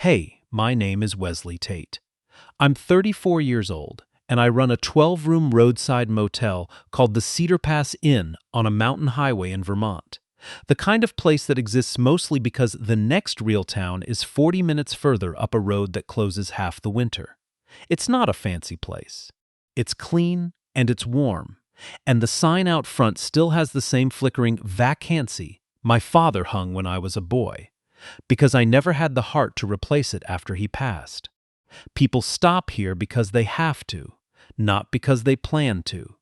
Hey, my name is Wesley Tate. I'm 34 years old, and I run a 12-room roadside motel called the Cedar Pass Inn on a mountain highway in Vermont. The kind of place that exists mostly because the next real town is 40 minutes further up a road that closes half the winter. It's not a fancy place. It's clean and it's warm, and the sign out front still has the same flickering vacancy my father hung when I was a boy, because I never had the heart to replace it after he passed. People stop here because they have to, not because they plan to,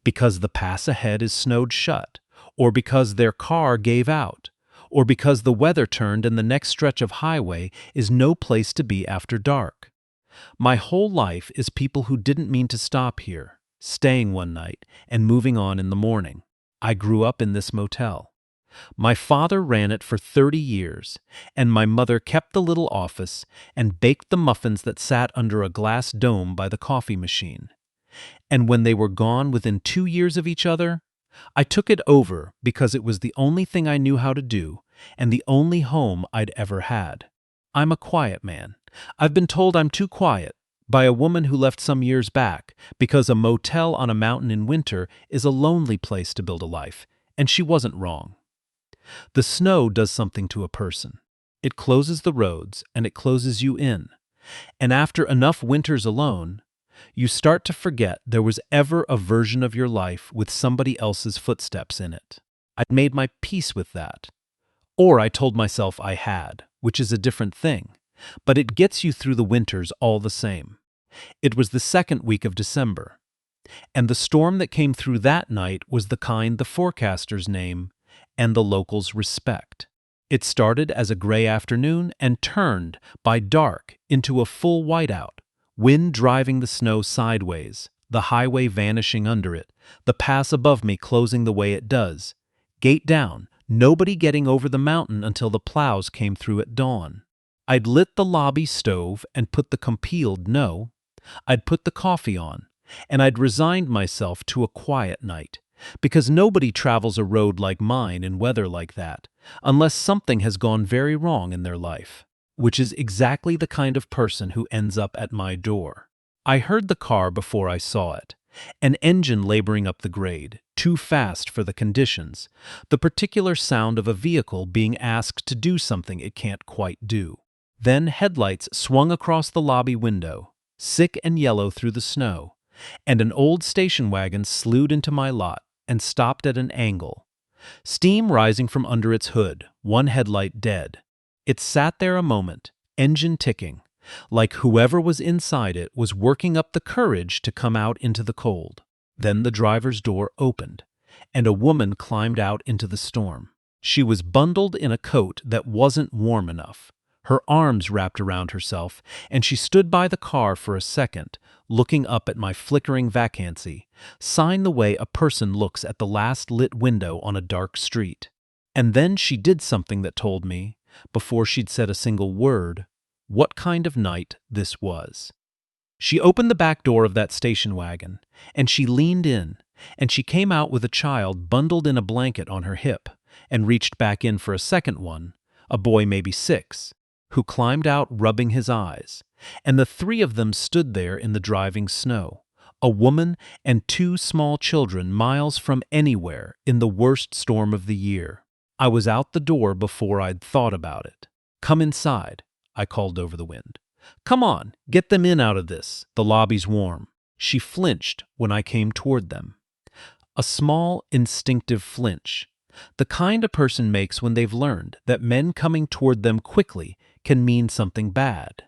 because the pass ahead is snowed shut, or because their car gave out, or because the weather turned and the next stretch of highway is no place to be after dark. My whole life is people who didn't mean to stop here, staying one night and moving on in the morning. I grew up in this motel. My father ran it for 30 years, and my mother kept the little office and baked the muffins that sat under a glass dome by the coffee machine. And when they were gone within 2 years of each other, I took it over because it was the only thing I knew how to do and the only home I'd ever had. I'm a quiet man. I've been told I'm too quiet by a woman who left some years back because a motel on a mountain in winter is a lonely place to build a life, and she wasn't wrong. The snow does something to a person. It closes the roads and it closes you in. And after enough winters alone, you start to forget there was ever a version of your life with somebody else's footsteps in it. I'd made my peace with that. Or I told myself I had, which is a different thing. But it gets you through the winters all the same. It was the second week of December. And the storm that came through that night was the kind the forecasters name and the locals respect. It started as a gray afternoon and turned, by dark, into a full whiteout, wind driving the snow sideways, the highway vanishing under it, the pass above me closing the way it does. Gate down, nobody getting over the mountain until the plows came through at dawn. I'd lit the lobby stove and put the compiled no. I'd put the coffee on, and I'd resigned myself to a quiet night. Because nobody travels a road like mine in weather like that, unless something has gone very wrong in their life, which is exactly the kind of person who ends up at my door. I heard the car before I saw it, an engine laboring up the grade, too fast for the conditions, the particular sound of a vehicle being asked to do something it can't quite do. Then headlights swung across the lobby window, sick and yellow through the snow, and an old station wagon slewed into my lot and stopped at an angle. Steam rising from under its hood, one headlight dead. It sat there a moment, engine ticking, like whoever was inside it was working up the courage to come out into the cold. Then the driver's door opened, and a woman climbed out into the storm. She was bundled in a coat that wasn't warm enough, her arms wrapped around herself, and she stood by the car for a second, looking up at my flickering vacancy, sign the way a person looks at the last lit window on a dark street. And then she did something that told me, before she'd said a single word, what kind of night this was. She opened the back door of that station wagon, and she leaned in, and she came out with a child bundled in a blanket on her hip, and reached back in for a second one, a boy maybe 6, who climbed out rubbing his eyes, and the 3 of them stood there in the driving snow, a woman and 2 small children miles from anywhere in the worst storm of the year. I was out the door before I'd thought about it. "Come inside," I called over the wind. "Come on, get them in out of this. The lobby's warm." She flinched when I came toward them. A small, instinctive flinch, the kind a person makes when they've learned that men coming toward them quickly can mean something bad.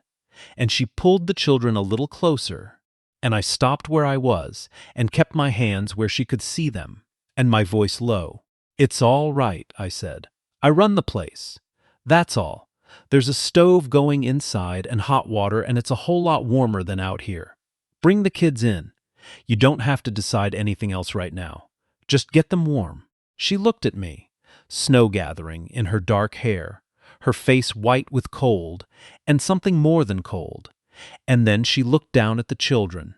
And she pulled the children a little closer, and I stopped where I was and kept my hands where she could see them, and my voice low. "It's all right," I said. "I run the place. That's all. There's a stove going inside and hot water, and it's a whole lot warmer than out here. Bring the kids in. You don't have to decide anything else right now. Just get them warm." She looked at me, snow gathering in her dark hair, her face white with cold, and something more than cold. And then she looked down at the children,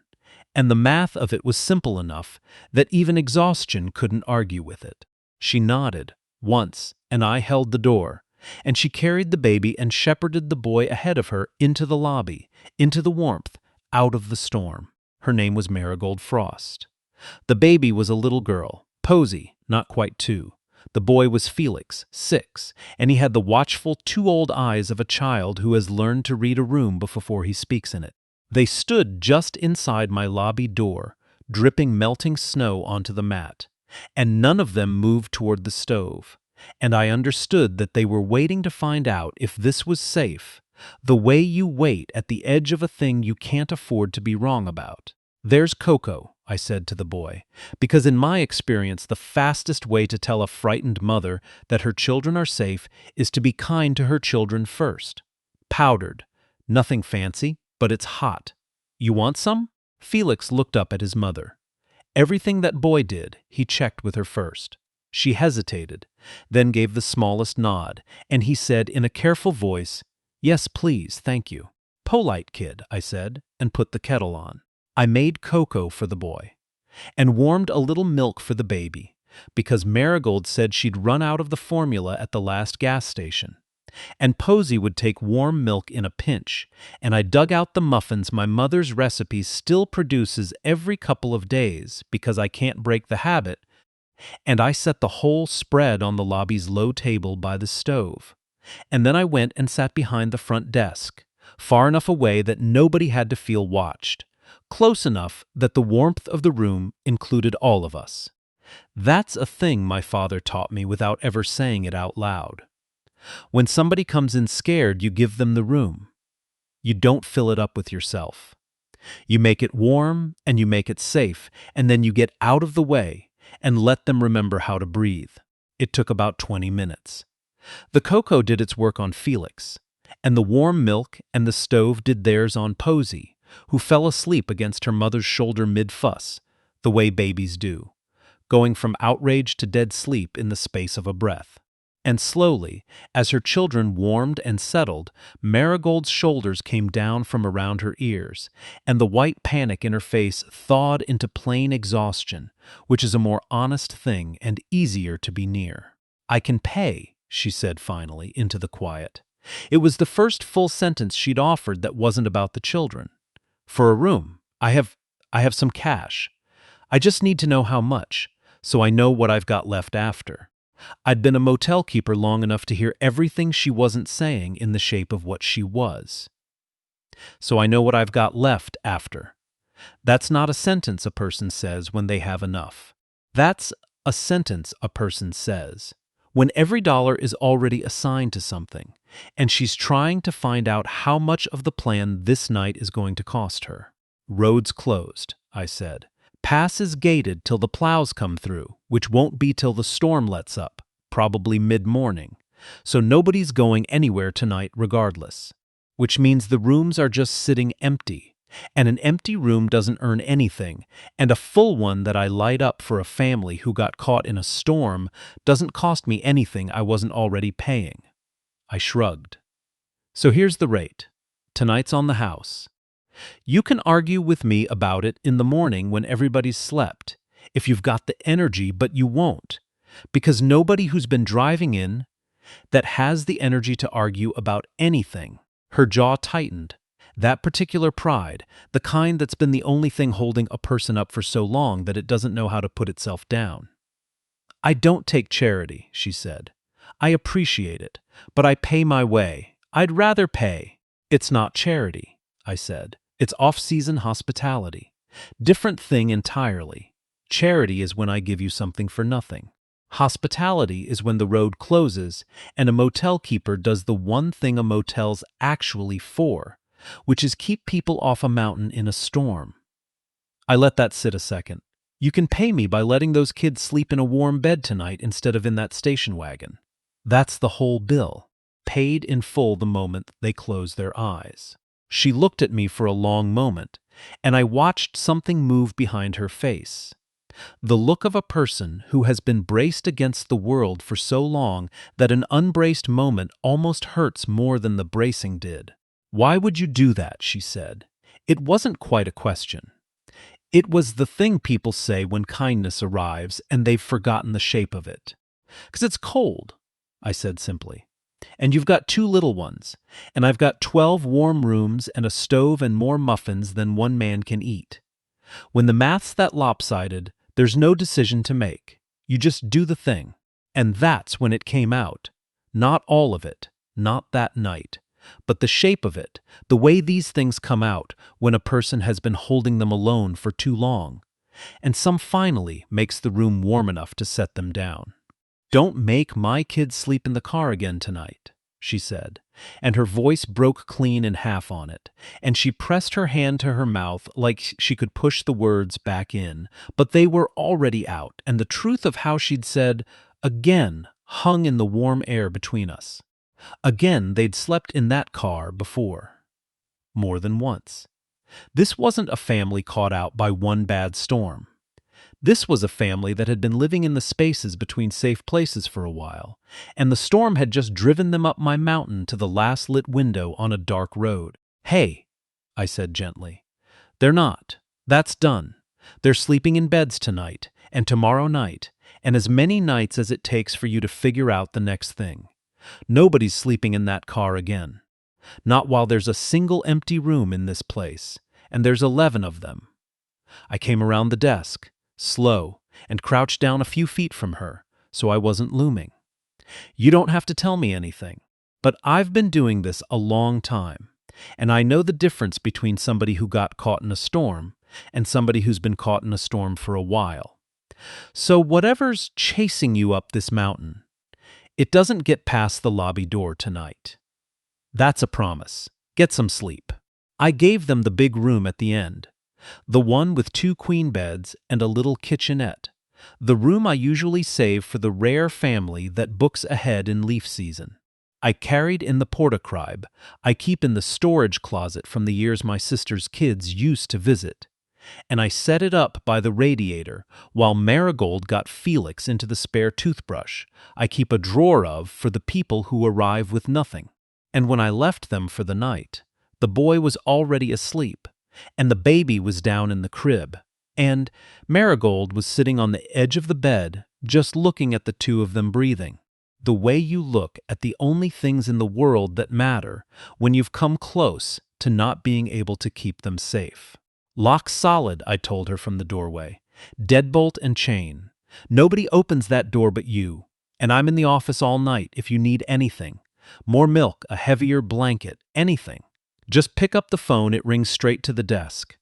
and the math of it was simple enough that even exhaustion couldn't argue with it. She nodded, once, and I held the door, and she carried the baby and shepherded the boy ahead of her into the lobby, into the warmth, out of the storm. Her name was Marigold Frost. The baby was a little girl, Posy, not quite 2. The boy was Felix, 6, and he had the watchful, too-old eyes of a child who has learned to read a room before he speaks in it. They stood just inside my lobby door, dripping melting snow onto the mat, and none of them moved toward the stove. And I understood that they were waiting to find out if this was safe, the way you wait at the edge of a thing you can't afford to be wrong about. "There's Coco," I said to the boy, because in my experience the fastest way to tell a frightened mother that her children are safe is to be kind to her children first. "Powdered. Nothing fancy, but it's hot. You want some?" Felix looked up at his mother. Everything that boy did, he checked with her first. She hesitated, then gave the smallest nod, and he said in a careful voice, "Yes, please, thank you." "Polite kid," I said, and put the kettle on. I made cocoa for the boy, and warmed a little milk for the baby, because Marigold said she'd run out of the formula at the last gas station. And Posy would take warm milk in a pinch, and I dug out the muffins my mother's recipe still produces every couple of days because I can't break the habit, and I set the whole spread on the lobby's low table by the stove. And then I went and sat behind the front desk, far enough away that nobody had to feel watched, close enough that the warmth of the room included all of us. That's a thing my father taught me without ever saying it out loud. When somebody comes in scared, you give them the room. You don't fill it up with yourself. You make it warm and you make it safe, and then you get out of the way and let them remember how to breathe. It took about 20 minutes. The cocoa did its work on Felix, and the warm milk and the stove did theirs on Posy, who fell asleep against her mother's shoulder mid-fuss, the way babies do, going from outrage to dead sleep in the space of a breath. And slowly, as her children warmed and settled, Marigold's shoulders came down from around her ears, and the white panic in her face thawed into plain exhaustion, which is a more honest thing and easier to be near. "I can pay," she said finally, into the quiet. It was the first full sentence she'd offered that wasn't about the children. "For a room. I have some cash. I just need to know how much, so I know what I've got left after." I'd been a motel keeper long enough to hear everything she wasn't saying in the shape of what she was. "So I know what I've got left after." That's not a sentence a person says when they have enough. That's a sentence a person says when every dollar is already assigned to something, and she's trying to find out how much of the plan this night is going to cost her. "Roads closed," I said. "Pass is gated till the plows come through, which won't be till the storm lets up, probably mid-morning. So nobody's going anywhere tonight regardless. Which means the rooms are just sitting empty, and an empty room doesn't earn anything, and a full one that I light up for a family who got caught in a storm doesn't cost me anything I wasn't already paying." I shrugged. "So here's the rate. Tonight's on the house. You can argue with me about it in the morning when everybody's slept, if you've got the energy, but you won't, because nobody who's been driving in that has the energy to argue about anything." Her jaw tightened. That particular pride, the kind that's been the only thing holding a person up for so long that it doesn't know how to put itself down. "I don't take charity," she said. "I appreciate it, but I pay my way. I'd rather pay." "It's not charity," I said. "It's off-season hospitality. Different thing entirely. Charity is when I give you something for nothing. Hospitality is when the road closes and a motel keeper does the one thing a motel's actually for, which is keep people off a mountain in a storm." I let that sit a second. "You can pay me by letting those kids sleep in a warm bed tonight instead of in that station wagon. That's the whole bill, paid in full the moment they close their eyes." She looked at me for a long moment, and I watched something move behind her face. The look of a person who has been braced against the world for so long that an unbraced moment almost hurts more than the bracing did. "Why would you do that?" she said. It wasn't quite a question. It was the thing people say when kindness arrives and they've forgotten the shape of it. "'Cause it's cold," I said simply. And you've got 2 little ones, and I've got 12 warm rooms and a stove and more muffins than one man can eat. When the math's that lopsided, there's no decision to make. You just do the thing. And that's when it came out. Not all of it, not that night, but the shape of it, the way these things come out when a person has been holding them alone for too long. And some finally makes the room warm enough to set them down. "Don't make my kids sleep in the car again tonight," she said, and her voice broke clean in half on it, and she pressed her hand to her mouth like she could push the words back in, but they were already out, and the truth of how she'd said, again, hung in the warm air between us. Again, they'd slept in that car before. More than once. This wasn't a family caught out by one bad storm. This was a family that had been living in the spaces between safe places for a while, and the storm had just driven them up my mountain to the last lit window on a dark road. "Hey," I said gently. "They're not. That's done. They're sleeping in beds tonight, and tomorrow night, and as many nights as it takes for you to figure out the next thing. Nobody's sleeping in that car again. Not while there's a single empty room in this place, and there's 11 of them." I came around the desk, slow, and crouched down a few feet from her, so I wasn't looming. "You don't have to tell me anything, but I've been doing this a long time, and I know the difference between somebody who got caught in a storm and somebody who's been caught in a storm for a while. So whatever's chasing you up this mountain, it doesn't get past the lobby door tonight. That's a promise. Get some sleep." I gave them the big room at the end, the one with 2 queen beds and a little kitchenette, the room I usually save for the rare family that books ahead in leaf season. I carried in the porta-cribe I keep in the storage closet from the years my sister's kids used to visit, and I set it up by the radiator while Marigold got Felix into the spare toothbrush I keep a drawer of for the people who arrive with nothing. And when I left them for the night, the boy was already asleep, and the baby was down in the crib, and Marigold was sitting on the edge of the bed, just looking at the 2 of them breathing. The way you look at the only things in the world that matter when you've come close to not being able to keep them safe. "Lock solid," I told her from the doorway. "Deadbolt and chain. Nobody opens that door but you, and I'm in the office all night if you need anything. More milk, a heavier blanket, anything. Just pick up the phone, it rings straight to the desk."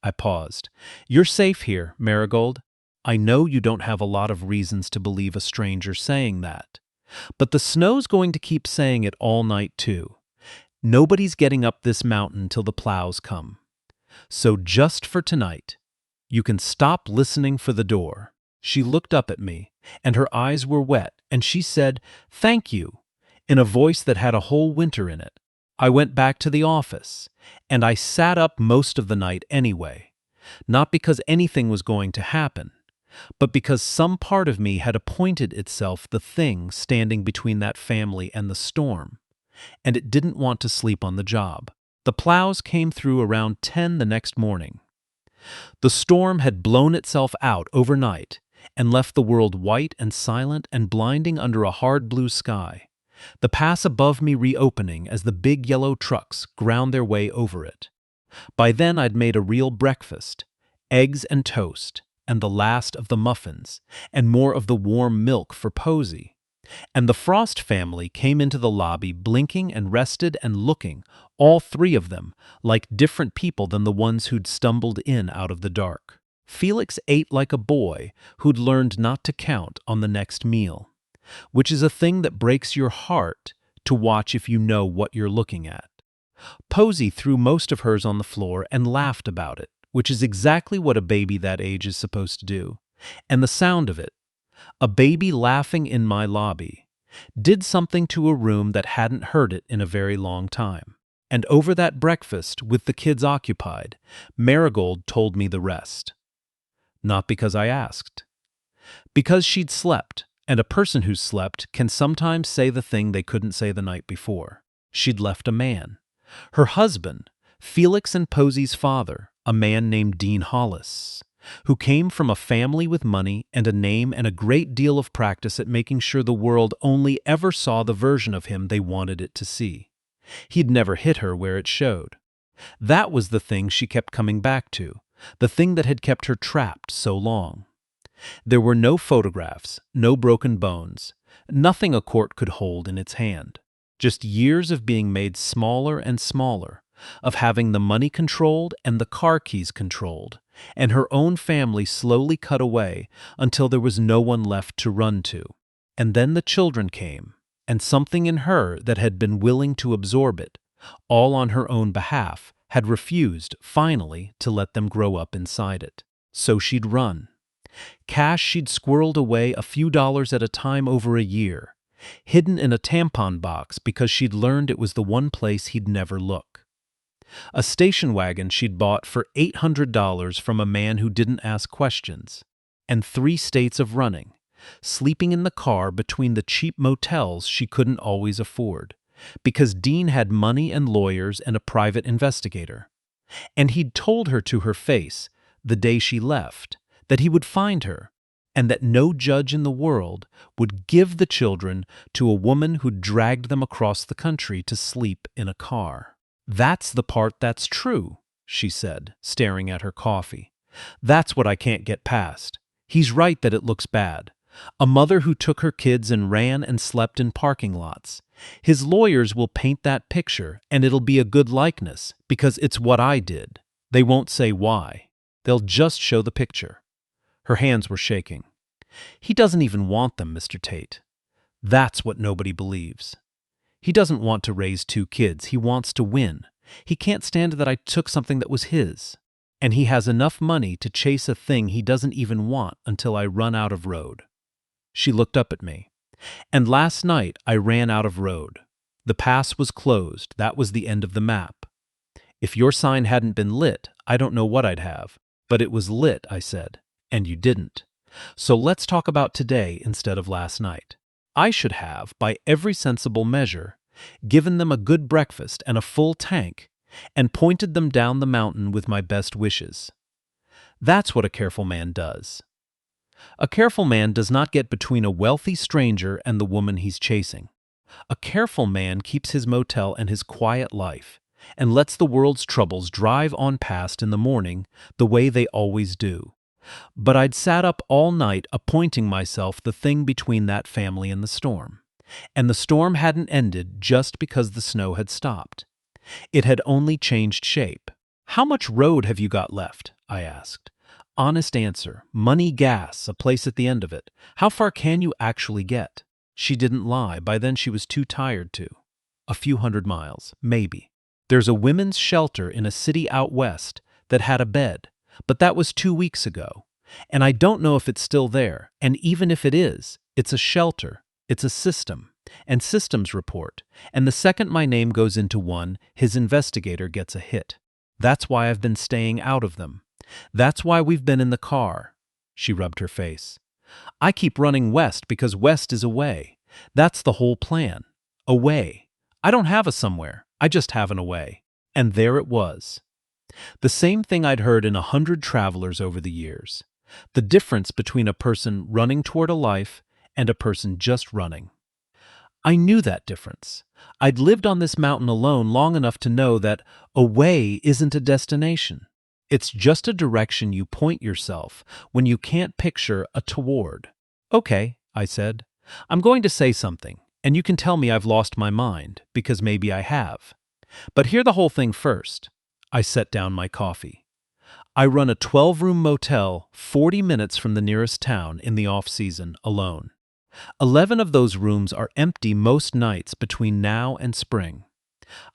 I paused. "You're safe here, Marigold. I know you don't have a lot of reasons to believe a stranger saying that. But the snow's going to keep saying it all night, too. Nobody's getting up this mountain till the plows come. So just for tonight, you can stop listening for the door." She looked up at me, and her eyes were wet, and she said, "Thank you," in a voice that had a whole winter in it. I went back to the office, and I sat up most of the night anyway, not because anything was going to happen, but because some part of me had appointed itself the thing standing between that family and the storm, and it didn't want to sleep on the job. The plows came through around 10 the next morning. The storm had blown itself out overnight and left the world white and silent and blinding under a hard blue sky, the pass above me reopening as the big yellow trucks ground their way over it. By then I'd made a real breakfast, eggs and toast, and the last of the muffins, and more of the warm milk for Posey. And the Frost family came into the lobby blinking and rested and looking, all 3 of them, like different people than the ones who'd stumbled in out of the dark. Felix ate like a boy who'd learned not to count on the next meal, which is a thing that breaks your heart to watch if you know what you're looking at. Posey threw most of hers on the floor and laughed about it, which is exactly what a baby that age is supposed to do. And the sound of it, a baby laughing in my lobby, did something to a room that hadn't heard it in a very long time. And over that breakfast, with the kids occupied, Marigold told me the rest. Not because I asked. Because she'd slept, and a person who slept can sometimes say the thing they couldn't say the night before. She'd left a man. Her husband, Felix and Posey's father, a man named Dean Hollis. who came from a family with money and a name and a great deal of practice at making sure the world only ever saw the version of him they wanted it to see. He'd never hit her where it showed. That was the thing she kept coming back to, the thing that had kept her trapped so long. There were no photographs, no broken bones, nothing a court could hold in its hand. Just years of being made smaller and smaller, of having the money controlled and the car keys controlled, and her own family slowly cut away until there was no one left to run to. And then the children came, and something in her that had been willing to absorb it, all on her own behalf, had refused, finally, to let them grow up inside it. So she'd run. Cash she'd squirreled away a few dollars at a time over a year, hidden in a tampon box because she'd learned it was the one place he'd never look. A station wagon she'd bought for $800 from a man who didn't ask questions, and 3 states of running, sleeping in the car between the cheap motels she couldn't always afford, because Dean had money and lawyers and a private investigator. And he'd told her to her face, the day she left, that he would find her, and that no judge in the world would give the children to a woman who'd dragged them across the country to sleep in a car. "That's the part that's true," she said, staring at her coffee. "That's what I can't get past. He's right that it looks bad. A mother who took her kids and ran and slept in parking lots. His lawyers will paint that picture, and it'll be a good likeness, because it's what I did. They won't say why. They'll just show the picture." Her hands were shaking. "He doesn't even want them, Mr. Tate. That's what nobody believes. He doesn't want to raise 2 kids. He wants to win. He can't stand that I took something that was his. And he has enough money to chase a thing he doesn't even want until I run out of road." She looked up at me. "And last night I ran out of road. The pass was closed. That was the end of the map. If your sign hadn't been lit, I don't know what I'd have. But it was lit," I said, "and you didn't. So let's talk about today instead of last night. I should have, by every sensible measure, given them a good breakfast and a full tank, and pointed them down the mountain with my best wishes. That's what a careful man does. A careful man does not get between a wealthy stranger and the woman he's chasing. A careful man keeps his motel and his quiet life, and lets the world's troubles drive on past in the morning the way they always do. But I'd sat up all night appointing myself the thing between that family and the storm. And the storm hadn't ended just because the snow had stopped. It had only changed shape. "How much road have you got left?" I asked. "Honest answer. Money, gas, a place at the end of it. How far can you actually get?" She didn't lie. By then she was too tired to. "A few 100 miles, maybe. There's a women's shelter in a city out west that had a bed, but that was 2 weeks ago. And I don't know if it's still there, and even if it is, it's a shelter, it's a system, and systems report, and the second my name goes into one, his investigator gets a hit. That's why I've been staying out of them. That's why we've been in the car." She rubbed her face. "I keep running west because west is away. That's the whole plan. Away. I don't have a somewhere. I just have an away." And there it was. The same thing I'd heard in 100 travelers over the years. The difference between a person running toward a life and a person just running. I knew that difference. I'd lived on this mountain alone long enough to know that away isn't a destination. It's just a direction you point yourself when you can't picture a toward. "Okay," I said. "I'm going to say something, and you can tell me I've lost my mind, because maybe I have. But hear the whole thing first." I set down my coffee. "I run a 12-room motel 40 minutes from the nearest town in the off-season alone. 11 of those rooms are empty most nights between now and spring.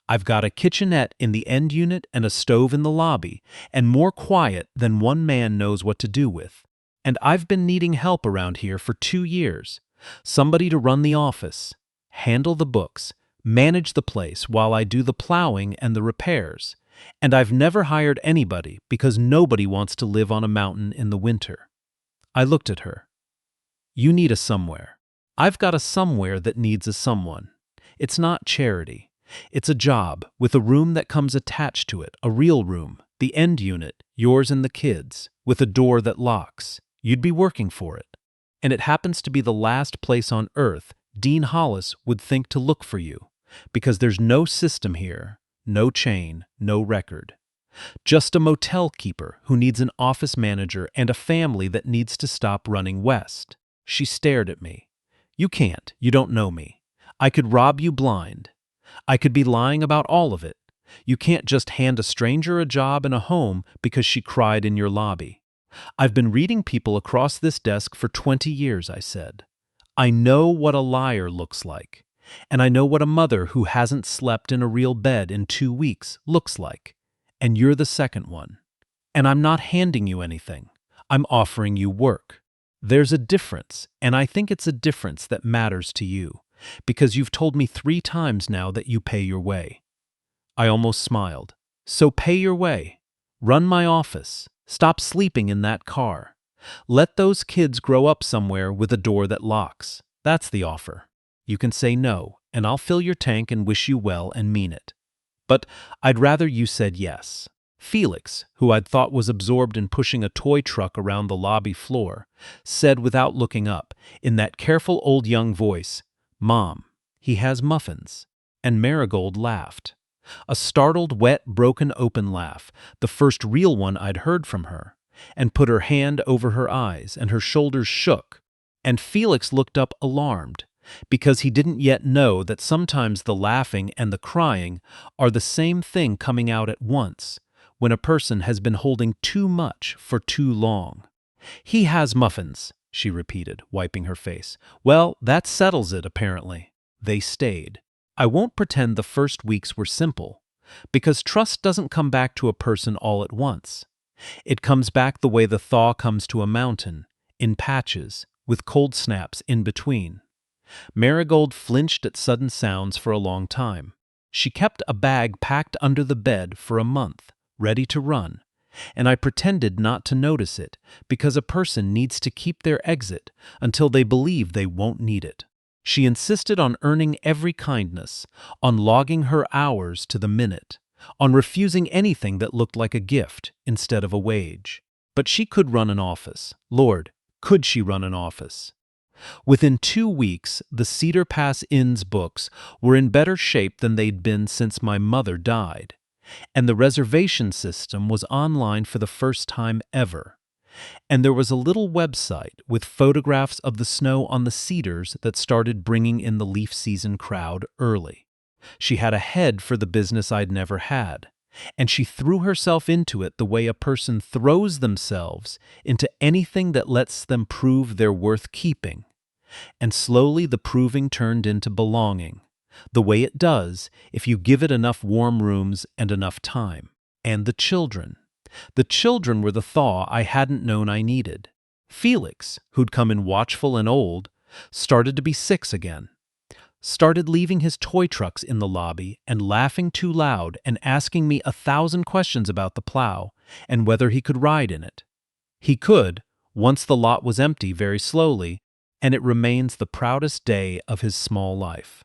I've got a kitchenette in the end unit and a stove in the lobby, and more quiet than one man knows what to do with. And I've been needing help around here for 2 years. Somebody to run the office, handle the books, manage the place while I do the plowing and the repairs. And I've never hired anybody because nobody wants to live on a mountain in the winter." I looked at her. "You need a somewhere. I've got a somewhere that needs a someone. It's not charity. It's a job with a room that comes attached to it, a real room, The end unit, yours and the kids, with a door that locks. You'd be working for it. And it happens to be the last place on earth Dean Hollis would think to look for you, because there's no system here, no chain, no record. Just a motel keeper who needs an office manager and a family that needs to stop running west. She stared at me. You can't. You don't know me. I could rob you blind. I could be lying about all of it. You can't just hand a stranger a job and a home because she cried in your lobby. I've been reading people across this desk for 20 years, I said. I know what a liar looks like. And I know what a mother who hasn't slept in a real bed in 2 weeks looks like. And you're the second one. And I'm not handing you anything. I'm offering you work. There's a difference, and I think it's a difference that matters to you, because you've told me 3 times now that you pay your way. I almost smiled. So pay your way. Run my office. Stop sleeping in that car. Let those kids grow up somewhere with a door that locks. That's the offer. You can say no, and I'll fill your tank and wish you well and mean it. But I'd rather you said yes. Felix, who I'd thought was absorbed in pushing a toy truck around the lobby floor, said without looking up, in that careful old young voice, "Mom, he has muffins." And Marigold laughed. A startled, wet, broken open laugh, the first real one I'd heard from her, and put her hand over her eyes, and her shoulders shook. And Felix looked up alarmed, because he didn't yet know that sometimes the laughing and the crying are the same thing coming out at once, when a person has been holding too much for too long. "He has muffins," she repeated, wiping her face. "Well, that settles it, apparently." They stayed. I won't pretend the first weeks were simple, because trust doesn't come back to a person all at once. It comes back the way the thaw comes to a mountain, in patches, with cold snaps in between. Marigold flinched at sudden sounds for a long time. She kept a bag packed under the bed for a month, ready to run, and I pretended not to notice it, because a person needs to keep their exit until they believe they won't need it. She insisted on earning every kindness, on logging her hours to the minute, on refusing anything that looked like a gift instead of a wage. But she could run an office. Lord, could she run an office? Within 2 weeks, the Cedar Pass Inn's books were in better shape than they'd been since my mother died, and the reservation system was online for the first time ever. And there was a little website with photographs of the snow on the cedars that started bringing in the leaf season crowd early. She had a head for the business I'd never had, and she threw herself into it the way a person throws themselves into anything that lets them prove they're worth keeping. And slowly the proving turned into belonging, the way it does if you give it enough warm rooms and enough time. And the children. The children were the thaw I hadn't known I needed. Felix, who'd come in watchful and old, started to be 6 again. Started leaving his toy trucks in the lobby and laughing too loud and asking me 1,000 questions about the plow and whether he could ride in it. He could, once the lot was empty, very slowly, and it remains the proudest day of his small life.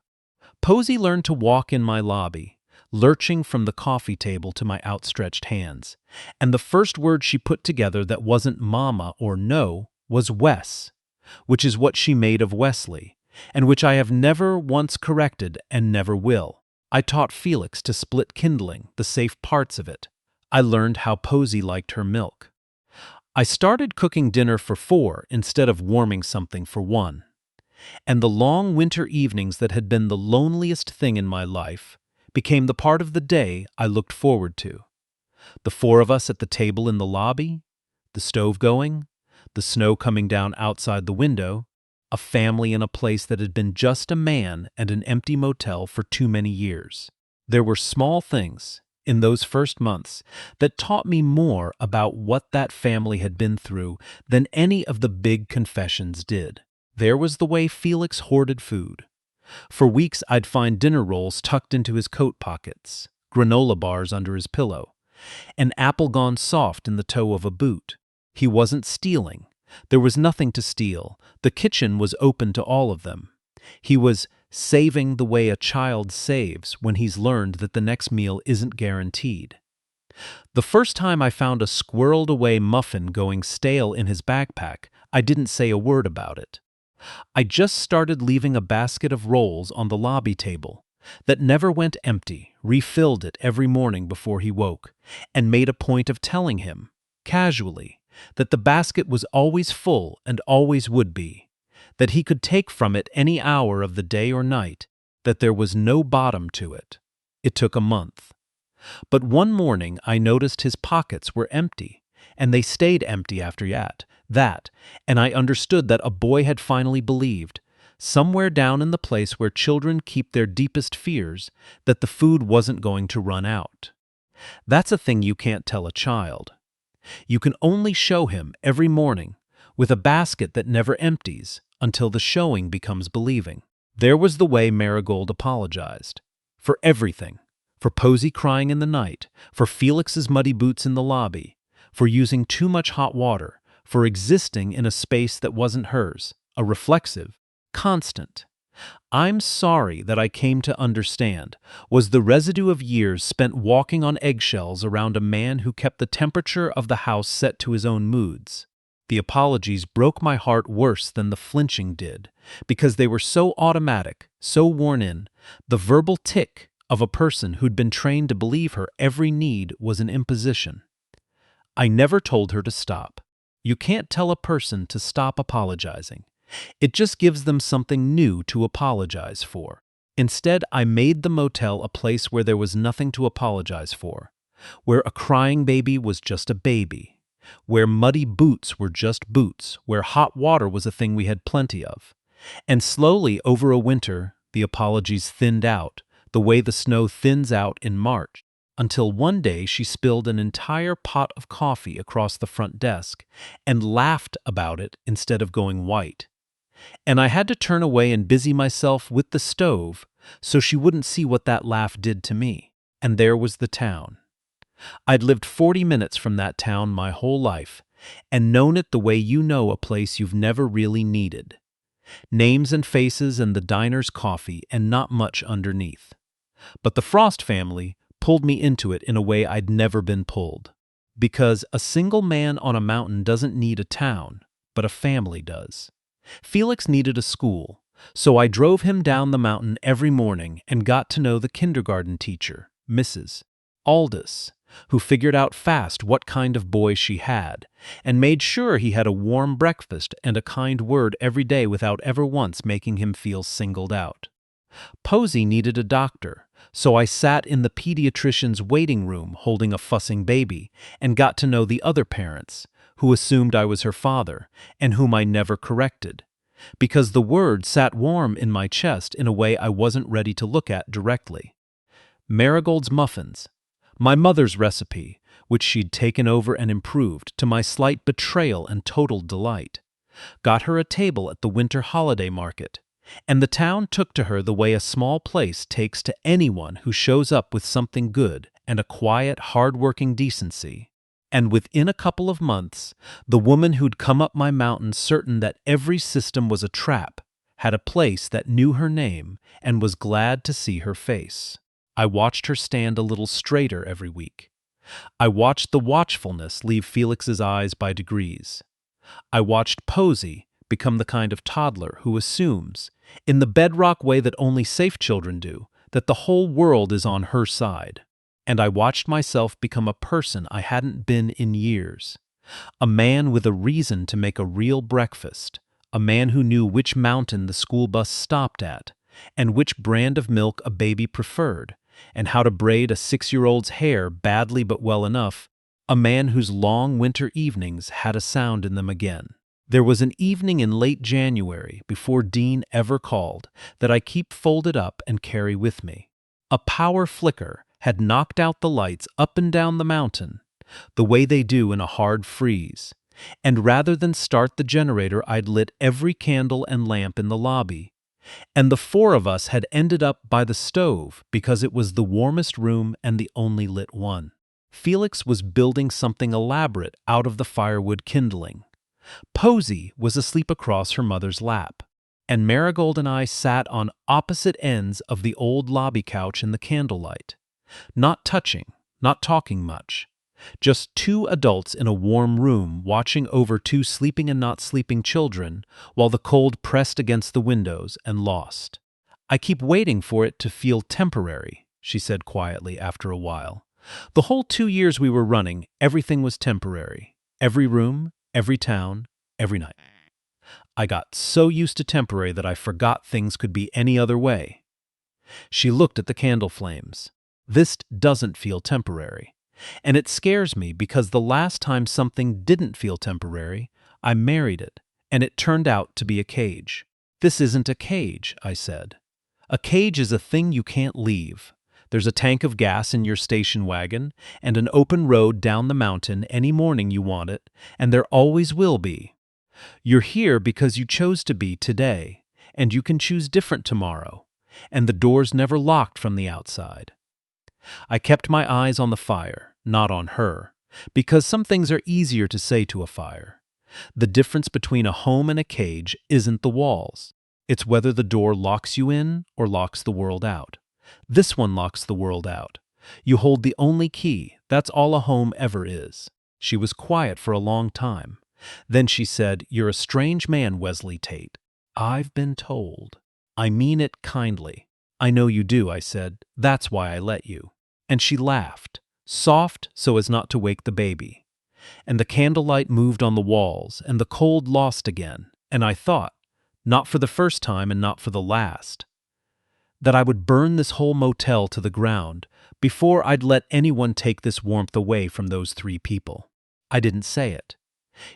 Posey learned to walk in my lobby, lurching from the coffee table to my outstretched hands, and the first word she put together that wasn't mama or no was Wes, which is what she made of Wesley, and which I have never once corrected and never will. I taught Felix to split kindling, the safe parts of it. I learned how Posey liked her milk. I started cooking dinner for 4 instead of warming something for 1. And the long winter evenings that had been the loneliest thing in my life became the part of the day I looked forward to. The 4 of us at the table in the lobby, the stove going, the snow coming down outside the window, a family in a place that had been just a man and an empty motel for too many years. There were small things in those first months that taught me more about what that family had been through than any of the big confessions did. There was the way Felix hoarded food. For weeks I'd find dinner rolls tucked into his coat pockets, granola bars under his pillow, an apple gone soft in the toe of a boot. He wasn't stealing. There was nothing to steal. The kitchen was open to all of them. He was saving the way a child saves when he's learned that the next meal isn't guaranteed. The first time I found a squirreled away muffin going stale in his backpack, I didn't say a word about it. I just started leaving a basket of rolls on the lobby table that never went empty, refilled it every morning before he woke, and made a point of telling him, casually, that the basket was always full and always would be, that he could take from it any hour of the day or night, that there was no bottom to it. It took a month. But one morning I noticed his pockets were empty, and they stayed empty after that, and I understood that a boy had finally believed, somewhere down in the place where children keep their deepest fears, that the food wasn't going to run out. That's a thing you can't tell a child. You can only show him every morning, with a basket that never empties, until the showing becomes believing. There was the way Marigold apologized. For everything. For Posey crying in the night, for Felix's muddy boots in the lobby, for using too much hot water, for existing in a space that wasn't hers, a reflexive, constant. "I'm sorry" that I came to understand was the residue of years spent walking on eggshells around a man who kept the temperature of the house set to his own moods. The apologies broke my heart worse than the flinching did, because they were so automatic, so worn in, the verbal tick of a person who'd been trained to believe her every need was an imposition. I never told her to stop. You can't tell a person to stop apologizing. It just gives them something new to apologize for. Instead, I made the motel a place where there was nothing to apologize for, where a crying baby was just a baby, where muddy boots were just boots, where hot water was a thing we had plenty of. And slowly, over a winter, the apologies thinned out, the way the snow thins out in March, until one day she spilled an entire pot of coffee across the front desk and laughed about it instead of going white. And I had to turn away and busy myself with the stove so she wouldn't see what that laugh did to me. And there was the town. I'd lived 40 minutes from that town my whole life and known it the way you know a place you've never really needed. Names and faces and the diner's coffee and not much underneath. But the Frost family pulled me into it in a way I'd never been pulled. Because a single man on a mountain doesn't need a town, but a family does. Felix needed a school, so I drove him down the mountain every morning and got to know the kindergarten teacher, Mrs. Aldous, who figured out fast what kind of boy she had, and made sure he had a warm breakfast and a kind word every day without ever once making him feel singled out. Posey needed a doctor, so I sat in the pediatrician's waiting room holding a fussing baby and got to know the other parents, who assumed I was her father and whom I never corrected, because the word sat warm in my chest in a way I wasn't ready to look at directly. Marigold's muffins, my mother's recipe, which she'd taken over and improved to my slight betrayal and total delight, got her a table at the winter holiday market. And the town took to her the way a small place takes to anyone who shows up with something good and a quiet, hard-working decency. And within a couple of months, the woman who'd come up my mountain certain that every system was a trap had a place that knew her name and was glad to see her face. I watched her stand a little straighter every week. I watched the watchfulness leave Felix's eyes by degrees. I watched Posey become the kind of toddler who assumes, in the bedrock way that only safe children do, that the whole world is on her side. And I watched myself become a person I hadn't been in years. A man with a reason to make a real breakfast. A man who knew which mountain the school bus stopped at, and which brand of milk a baby preferred, and how to braid a 6-year-old's hair badly but well enough. A man whose long winter evenings had a sound in them again. There was an evening in late January, before Dean ever called, that I keep folded up and carry with me. A power flicker had knocked out the lights up and down the mountain, the way they do in a hard freeze, and rather than start the generator, I'd lit every candle and lamp in the lobby. And the four of us had ended up by the stove because it was the warmest room and the only lit one. Felix was building something elaborate out of the firewood kindling. Posey was asleep across her mother's lap, and Marigold and I sat on opposite ends of the old lobby couch in the candlelight, not touching, not talking much. Just two adults in a warm room watching over two sleeping and not sleeping children while the cold pressed against the windows and lost. I keep waiting for it to feel temporary, she said quietly after a while. The whole 2 years we were running, everything was temporary. Every room, every town, every night. I got so used to temporary that I forgot things could be any other way. She looked at the candle flames. This doesn't feel temporary. And it scares me because the last time something didn't feel temporary, I married it, and it turned out to be a cage. This isn't a cage, I said. A cage is a thing you can't leave. There's a tank of gas in your station wagon, and an open road down the mountain any morning you want it, and there always will be. You're here because you chose to be today, and you can choose different tomorrow, and the door's never locked from the outside. I kept my eyes on the fire, not on her, because some things are easier to say to a fire. The difference between a home and a cage isn't the walls. It's whether the door locks you in or locks the world out. This one locks the world out. You hold the only key. That's all a home ever is. She was quiet for a long time. Then she said, "You're a strange man, Wesley Tate. I've been told." "I mean it kindly." "I know you do," I said. "That's why I let you." And she laughed, soft so as not to wake the baby. And the candlelight moved on the walls, and the cold lost again, and I thought, not for the first time and not for the last, that I would burn this whole motel to the ground before I'd let anyone take this warmth away from those three people. I didn't say it.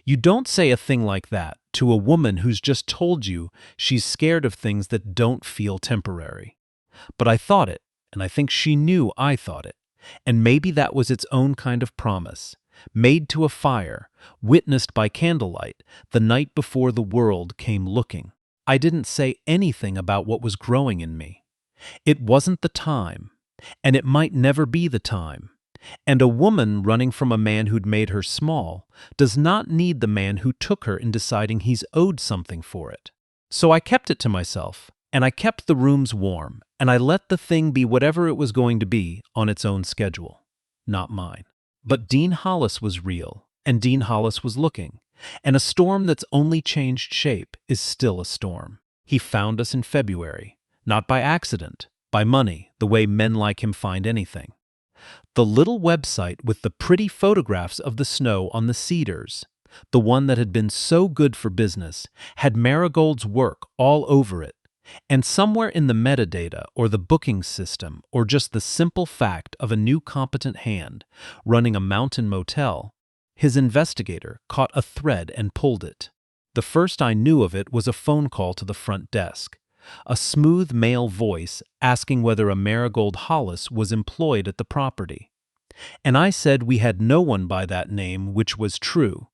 You don't say a thing like that to a woman who's just told you she's scared of things that don't feel temporary. But I thought it, and I think she knew I thought it, and maybe that was its own kind of promise, made to a fire, witnessed by candlelight, the night before the world came looking. I didn't say anything about what was growing in me. It wasn't the time, and it might never be the time. And a woman running from a man who'd made her small does not need the man who took her in deciding he's owed something for it. So I kept it to myself, and I kept the rooms warm, and I let the thing be whatever it was going to be on its own schedule, not mine. But Dean Hollis was real, and Dean Hollis was looking, and a storm that's only changed shape is still a storm. He found us in February, not by accident, by money, the way men like him find anything. The little website with the pretty photographs of the snow on the cedars, the one that had been so good for business, had Marigold's work all over it, and somewhere in the metadata or the booking system or just the simple fact of a new competent hand running a mountain motel, his investigator caught a thread and pulled it. The first I knew of it was a phone call to the front desk. A smooth male voice asking whether a Marigold Hollis was employed at the property. And I said we had no one by that name, which was true,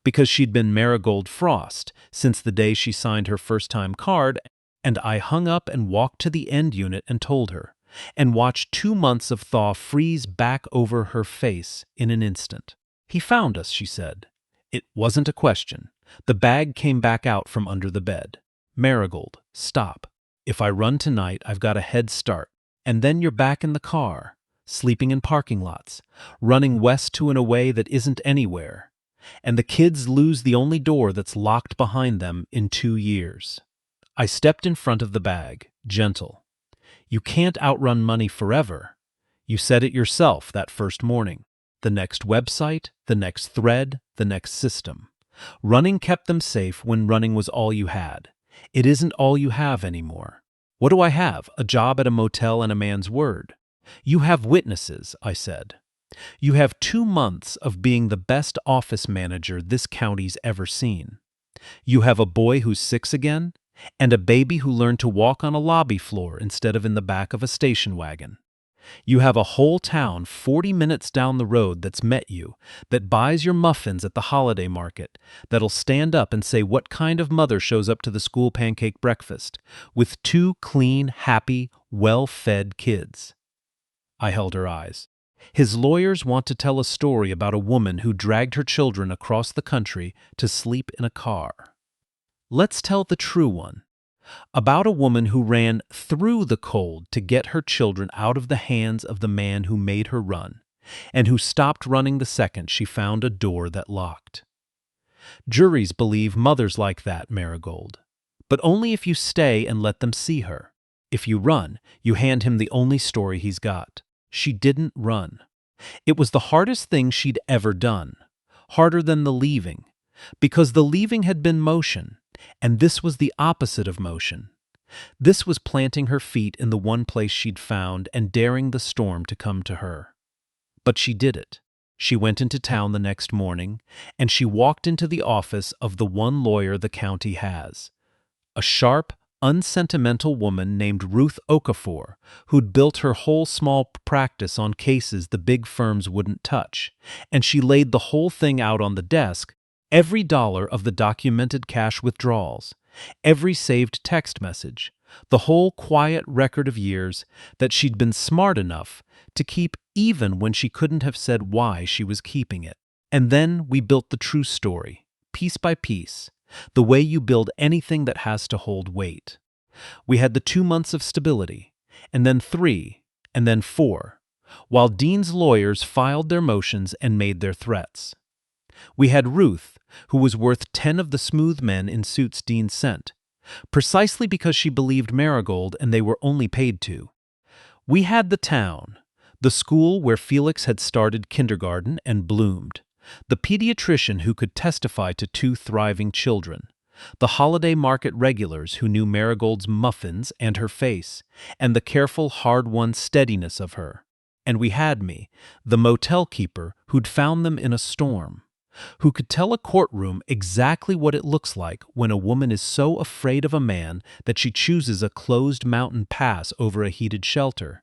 because she'd been Marigold Frost since the day she signed her first-time card, and I hung up and walked to the end unit and told her, and watched 2 months of thaw freeze back over her face in an instant. "He found us," she said. It wasn't a question. The bag came back out from under the bed. "Marigold, stop. If I run tonight, I've got a head start. And then you're back in the car, sleeping in parking lots, running west to and away that isn't anywhere. And the kids lose the only door that's locked behind them in 2 years." I stepped in front of the bag, gentle. "You can't outrun money forever. You said it yourself that first morning. The next website, the next thread, the next system. Running kept them safe when running was all you had. It isn't all you have anymore. What do I have? A job at a motel and a man's word. You have witnesses," I said. "You have 2 months of being the best office manager this county's ever seen. You have a boy who's 6 again, and a baby who learned to walk on a lobby floor instead of in the back of a station wagon. You have a whole town 40 minutes down the road that's met you, that buys your muffins at the holiday market, that'll stand up and say what kind of mother shows up to the school pancake breakfast, with 2 clean, happy, well-fed kids." I held her eyes. "His lawyers want to tell a story about a woman who dragged her children across the country to sleep in a car. Let's tell the true one. About a woman who ran through the cold to get her children out of the hands of the man who made her run. and who stopped running the second she found a door that locked. Juries believe mothers like that, Marigold. But only if you stay and let them see her. If you run, you hand him the only story he's got. She didn't run. It was the hardest thing she'd ever done. Harder than the leaving. Because the leaving had been motion, and this was the opposite of motion. This was planting her feet in the one place she'd found and daring the storm to come to her. But she did it. She went into town the next morning, and she walked into the office of the one lawyer the county has. A sharp, unsentimental woman named Ruth Okafor, who'd built her whole small practice on cases the big firms wouldn't touch, and she laid the whole thing out on the desk, every dollar of the documented cash withdrawals, every saved text message, the whole quiet record of years that she'd been smart enough to keep even when she couldn't have said why she was keeping it. And then we built the true story, piece by piece, the way you build anything that has to hold weight. We had the 2 months of stability, and then 3, and then 4, while Dean's lawyers filed their motions and made their threats. We had Ruth, who was worth 10 of the smooth men in suits Dean sent, precisely because she believed Marigold and they were only paid to. We had the town, the school where Felix had started kindergarten and bloomed, the pediatrician who could testify to 2 thriving children, the holiday market regulars who knew Marigold's muffins and her face, and the careful, hard-won steadiness of her. And we had me, the motel keeper who'd found them in a storm, who could tell a courtroom exactly what it looks like when a woman is so afraid of a man that she chooses a closed mountain pass over a heated shelter.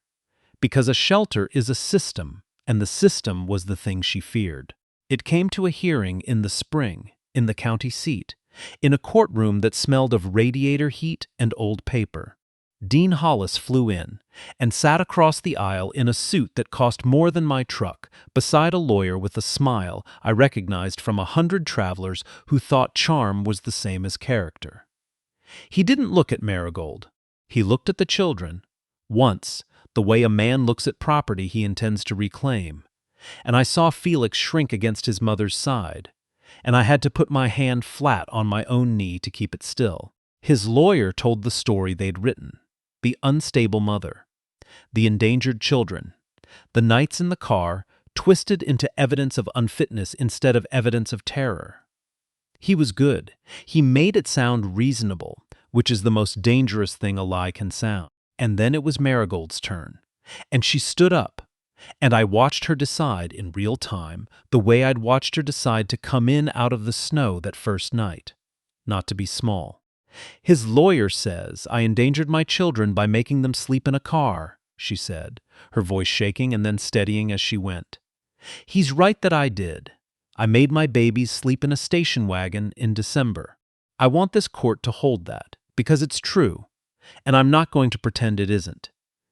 Because a shelter is a system, and the system was the thing she feared. It came to a hearing in the spring, in the county seat, in a courtroom that smelled of radiator heat and old paper. Dean Hollis flew in and sat across the aisle in a suit that cost more than my truck, beside a lawyer with a smile I recognized from 100 travelers who thought charm was the same as character. He didn't look at Marigold. He looked at the children, once, the way a man looks at property he intends to reclaim. And I saw Felix shrink against his mother's side, and I had to put my hand flat on my own knee to keep it still. His lawyer told the story they'd written. The unstable mother, the endangered children, the nights in the car twisted into evidence of unfitness instead of evidence of terror. He was good. He made it sound reasonable, which is the most dangerous thing a lie can sound. And then it was Marigold's turn, and she stood up, and I watched her decide in real time the way I'd watched her decide to come in out of the snow that first night, not to be small. His lawyer says I endangered my children by making them sleep in a car, she said, her voice shaking and then steadying as she went. He's right that I did. I made my babies sleep in a station wagon in December. I want this court to hold that, because it's true, and I'm not going to pretend it isn't.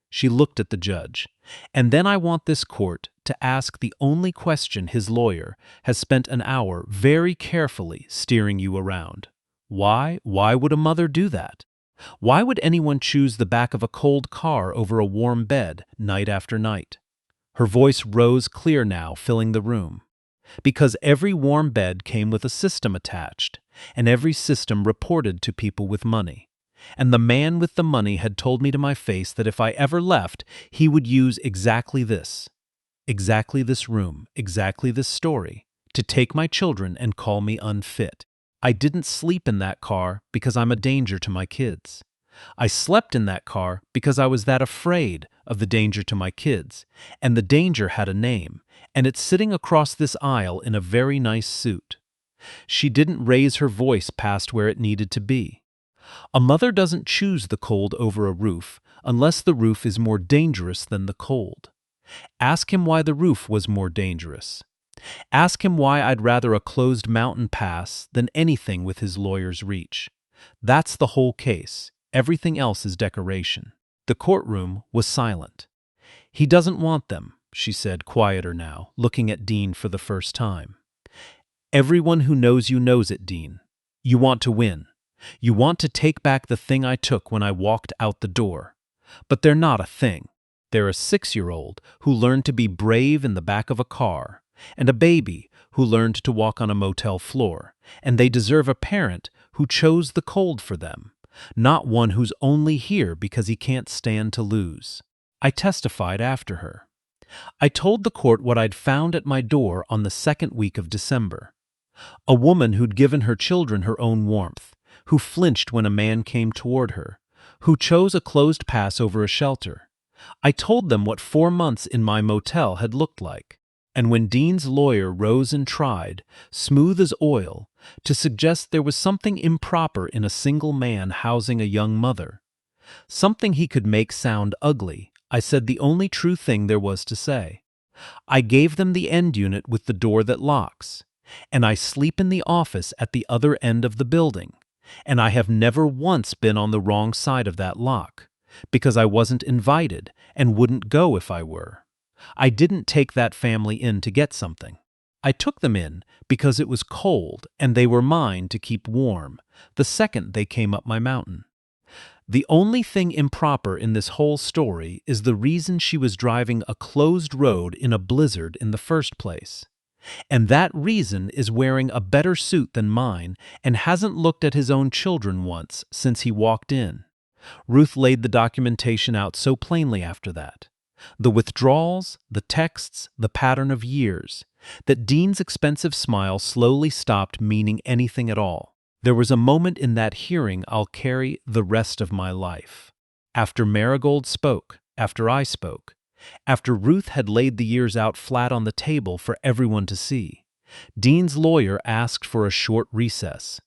She looked at the judge. And then I want this court to ask the only question his lawyer has spent an hour very carefully steering you around. Why would a mother do that? Why would anyone choose the back of a cold car over a warm bed night after night? Her voice rose clear now, filling the room. Because every warm bed came with a system attached, and every system reported to people with money. And the man with the money had told me to my face that if I ever left, he would use exactly this room, exactly this story, to take my children and call me unfit. I didn't sleep in that car because I'm a danger to my kids. I slept in that car because I was that afraid of the danger to my kids, and the danger had a name, and it's sitting across this aisle in a very nice suit. She didn't raise her voice past where it needed to be. A mother doesn't choose the cold over a roof unless the roof is more dangerous than the cold. Ask him why the roof was more dangerous. Ask him why I'd rather a closed mountain pass than anything with his lawyer's reach. That's the whole case. Everything else is decoration. The courtroom was silent. He doesn't want them, she said, quieter now, looking at Dean for the first time. Everyone who knows you knows it, Dean. You want to win. You want to take back the thing I took when I walked out the door. But they're not a thing. They're a 6-year-old who learned to be brave in the back of a car, and a baby who learned to walk on a motel floor, and they deserve a parent who chose the cold for them, not one who's only here because he can't stand to lose. I testified after her. I told the court what I'd found at my door on the second week of December. A woman who'd given her children her own warmth, who flinched when a man came toward her, who chose a closed pass over a shelter. I told them what 4 months in my motel had looked like. And when Dean's lawyer rose and tried, smooth as oil, to suggest there was something improper in a single man housing a young mother, something he could make sound ugly, I said the only true thing there was to say. I gave them the end unit with the door that locks, and I sleep in the office at the other end of the building, and I have never once been on the wrong side of that lock, because I wasn't invited and wouldn't go if I were. I didn't take that family in to get something. I took them in because it was cold and they were mine to keep warm the second they came up my mountain. The only thing improper in this whole story is the reason she was driving a closed road in a blizzard in the first place. And that reason is wearing a better suit than mine and hasn't looked at his own children once since he walked in. Ruth laid the documentation out so plainly after that. The withdrawals, the texts, the pattern of years, that Dean's expensive smile slowly stopped meaning anything at all. There was a moment in that hearing I'll carry the rest of my life. After Marigold spoke, after I spoke, after Ruth had laid the years out flat on the table for everyone to see, Dean's lawyer asked for a short recess.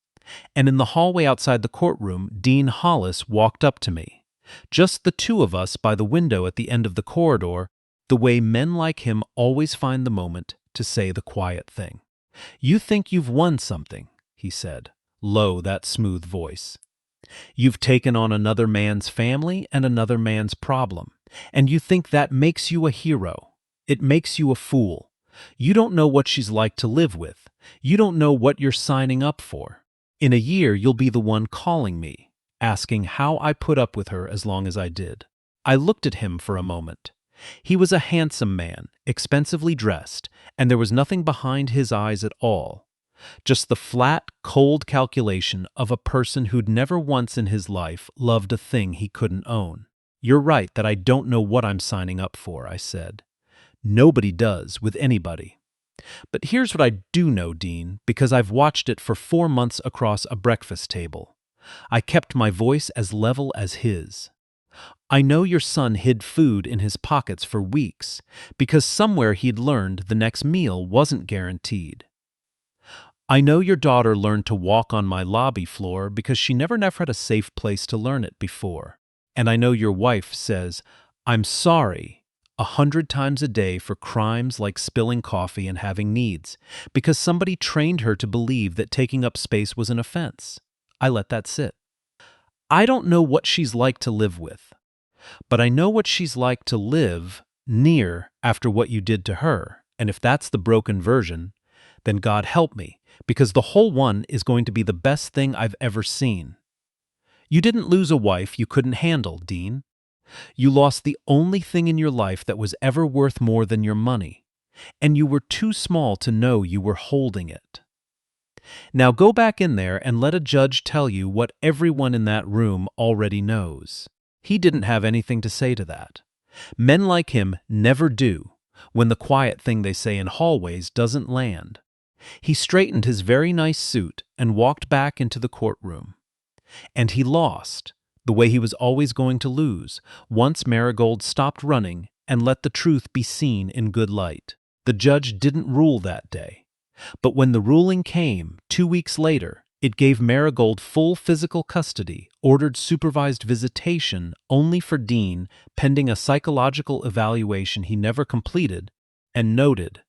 And in the hallway outside the courtroom, Dean Hollis walked up to me. Just the two of us by the window at the end of the corridor, the way men like him always find the moment to say the quiet thing. "You think you've won something," he said, low, that smooth voice. "You've taken on another man's family and another man's problem, and you think that makes you a hero. It makes you a fool. You don't know what she's like to live with. You don't know what you're signing up for. In a year, you'll be the one calling me, asking how I put up with her as long as I did." I looked at him for a moment. He was a handsome man, expensively dressed, and there was nothing behind his eyes at all. Just the flat, cold calculation of a person who'd never once in his life loved a thing he couldn't own. "You're right that I don't know what I'm signing up for," I said. "Nobody does with anybody. But here's what I do know, Dean, because I've watched it for 4 months across a breakfast table. I kept my voice as level as his. I know your son hid food in his pockets for weeks because somewhere he'd learned the next meal wasn't guaranteed. I know your daughter learned to walk on my lobby floor because she never had a safe place to learn it before. And I know your wife says, 'I'm sorry,' 100 times a day for crimes like spilling coffee and having needs, because somebody trained her to believe that taking up space was an offense. I let that sit. I don't know what she's like to live with, but I know what she's like to live near after what you did to her, and if that's the broken version, then God help me, because the whole one is going to be the best thing I've ever seen. You didn't lose a wife you couldn't handle, Dean. You lost the only thing in your life that was ever worth more than your money, and you were too small to know you were holding it. Now go back in there and let a judge tell you what everyone in that room already knows." He didn't have anything to say to that. Men like him never do when the quiet thing they say in hallways doesn't land. He straightened his very nice suit and walked back into the courtroom. And he lost, the way he was always going to lose, once Marigold stopped running and let the truth be seen in good light. The judge didn't rule that day. But when the ruling came, 2 weeks later, it gave Marigold full physical custody, ordered supervised visitation only for Dean pending a psychological evaluation he never completed, and noted,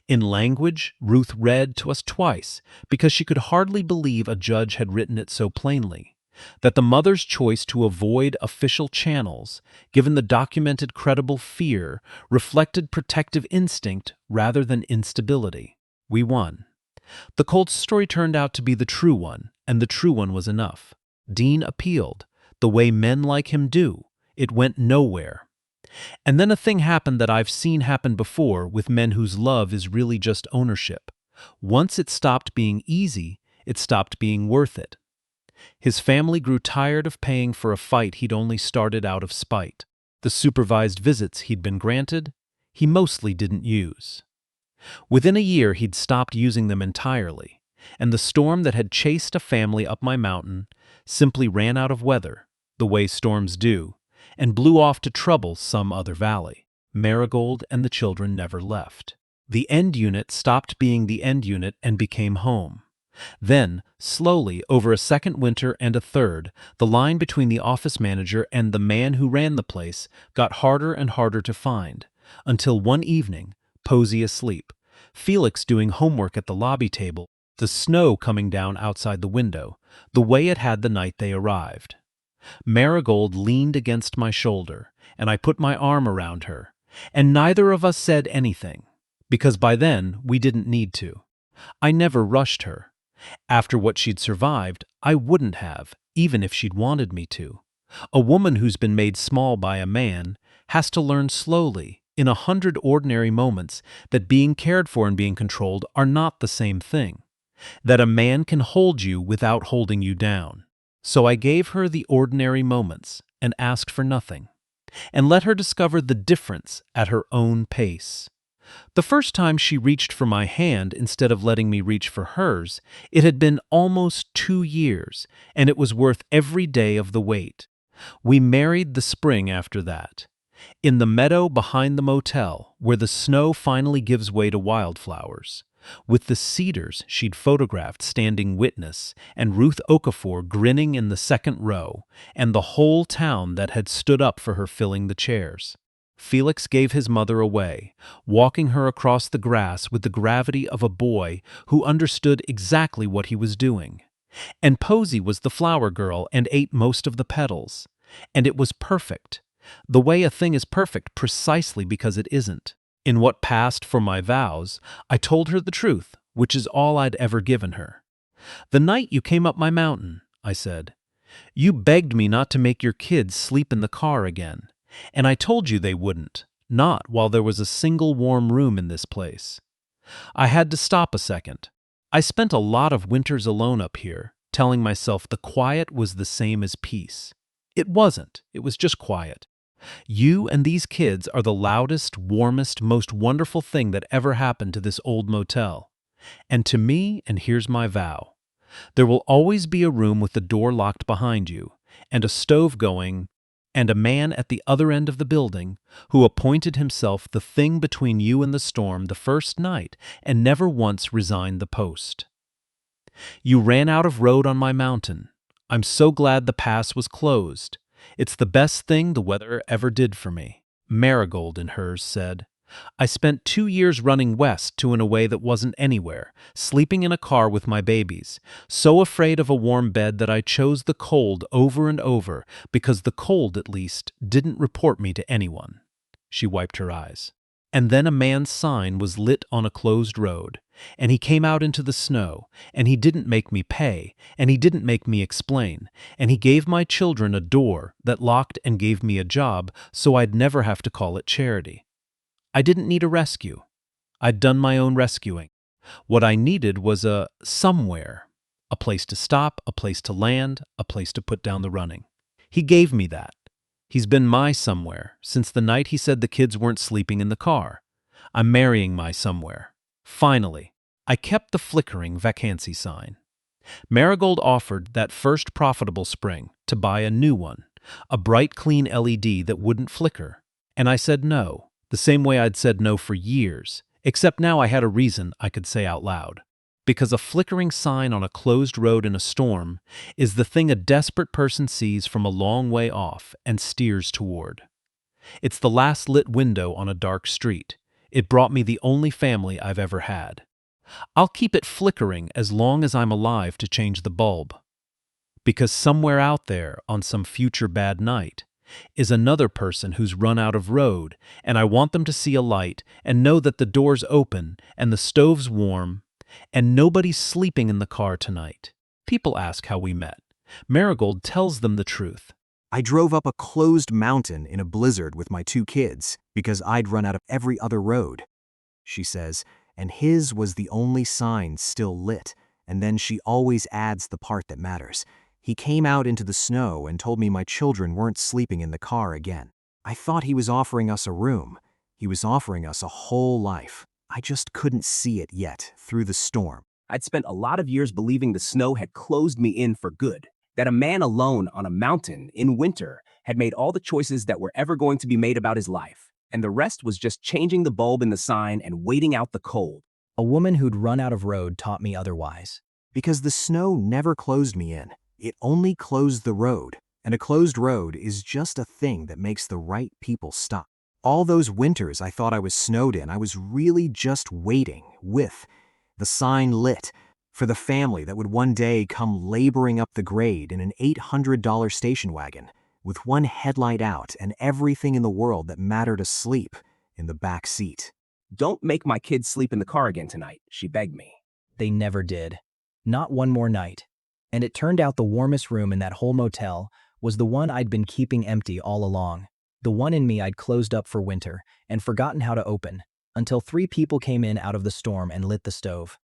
in language Ruth read to us twice because she could hardly believe a judge had written it so plainly, that the mother's choice to avoid official channels, given the documented credible fear, reflected protective instinct rather than instability. We won. The cold story turned out to be the true one, and the true one was enough. Dean appealed, the way men like him do. It went nowhere. And then a thing happened that I've seen happen before with men whose love is really just ownership. Once it stopped being easy, it stopped being worth it. His family grew tired of paying for a fight he'd only started out of spite. The supervised visits he'd been granted, he mostly didn't use. Within a year, he'd stopped using them entirely, and the storm that had chased a family up my mountain simply ran out of weather, the way storms do, and blew off to trouble some other valley. Marigold and the children never left. The end unit stopped being the end unit and became home. Then, slowly, over a second winter and a third, the line between the office manager and the man who ran the place got harder and harder to find, until one evening, Posey asleep, Felix doing homework at the lobby table, the snow coming down outside the window, the way it had the night they arrived. Marigold leaned against my shoulder, and I put my arm around her, and neither of us said anything, because by then we didn't need to. I never rushed her. After what she'd survived, I wouldn't have, even if she'd wanted me to. A woman who's been made small by a man has to learn slowly, in 100 ordinary moments, that being cared for and being controlled are not the same thing. That a man can hold you without holding you down. So I gave her the ordinary moments and asked for nothing, and let her discover the difference at her own pace. The first time she reached for my hand instead of letting me reach for hers, it had been almost 2 years, and it was worth every day of the wait. We married the spring after that. In the meadow behind the motel, where the snow finally gives way to wildflowers, with the cedars she'd photographed standing witness, and Ruth Okafor grinning in the second row, and the whole town that had stood up for her filling the chairs. Felix gave his mother away, walking her across the grass with the gravity of a boy who understood exactly what he was doing. And Posey was the flower girl and ate most of the petals. And it was perfect. The way a thing is perfect precisely because it isn't. In what passed for my vows, I told her the truth, which is all I'd ever given her. "The night you came up my mountain," I said, "you begged me not to make your kids sleep in the car again. And I told you they wouldn't, not while there was a single warm room in this place." I had to stop a second. I spent a lot of winters alone up here, telling myself the quiet was the same as peace. It wasn't. It was just quiet. You and these kids are the loudest, warmest, most wonderful thing that ever happened to this old motel. And to me, and here's my vow, there will always be a room with the door locked behind you, and a stove going, and a man at the other end of the building who appointed himself the thing between you and the storm the first night and never once resigned the post. You ran out of road on my mountain. I'm so glad the pass was closed. It's the best thing the weather ever did for me. Marigold in hers said, "I spent 2 years running west to an away that wasn't anywhere, sleeping in a car with my babies, so afraid of a warm bed that I chose the cold over and over because the cold, at least, didn't report me to anyone." She wiped her eyes. "And then a man's sign was lit on a closed road, and he came out into the snow, and he didn't make me pay, and he didn't make me explain, and he gave my children a door that locked and gave me a job so I'd never have to call it charity. I didn't need a rescue. I'd done my own rescuing. What I needed was a somewhere, a place to stop, a place to land, a place to put down the running. He gave me that. He's been my somewhere since the night he said the kids weren't sleeping in the car. I'm marrying my somewhere. Finally, I kept the flickering vacancy sign. Marigold offered that first profitable spring to buy a new one, a bright clean LED that wouldn't flicker, and I said no. The same way I'd said no for years, except now I had a reason I could say out loud. Because a flickering sign on a closed road in a storm is the thing a desperate person sees from a long way off and steers toward. It's the last lit window on a dark street. It brought me the only family I've ever had. I'll keep it flickering as long as I'm alive to change the bulb. Because somewhere out there, on some future bad night, is another person who's run out of road, and I want them to see a light and know that the door's open and the stove's warm and nobody's sleeping in the car tonight. People ask how we met. Marigold tells them the truth. I drove up a closed mountain in a blizzard with my 2 kids because I'd run out of every other road, she says, and his was the only sign still lit, and then she always adds the part that matters. He came out into the snow and told me my children weren't sleeping in the car again. I thought he was offering us a room. He was offering us a whole life. I just couldn't see it yet through the storm. I'd spent a lot of years believing the snow had closed me in for good, that a man alone on a mountain in winter had made all the choices that were ever going to be made about his life, and the rest was just changing the bulb in the sign and waiting out the cold. A woman who'd run out of road taught me otherwise. Because the snow never closed me in. It only closed the road, and a closed road is just a thing that makes the right people stop. All those winters I thought I was snowed in, I was really just waiting with the sign lit for the family that would one day come laboring up the grade in an $800 station wagon with one headlight out and everything in the world that mattered asleep in the back seat. Don't make my kids sleep in the car again tonight, she begged me. They never did. Not one more night. And it turned out the warmest room in that whole motel was the one I'd been keeping empty all along. The one in me I'd closed up for winter and forgotten how to open, until 3 people came in out of the storm and lit the stove.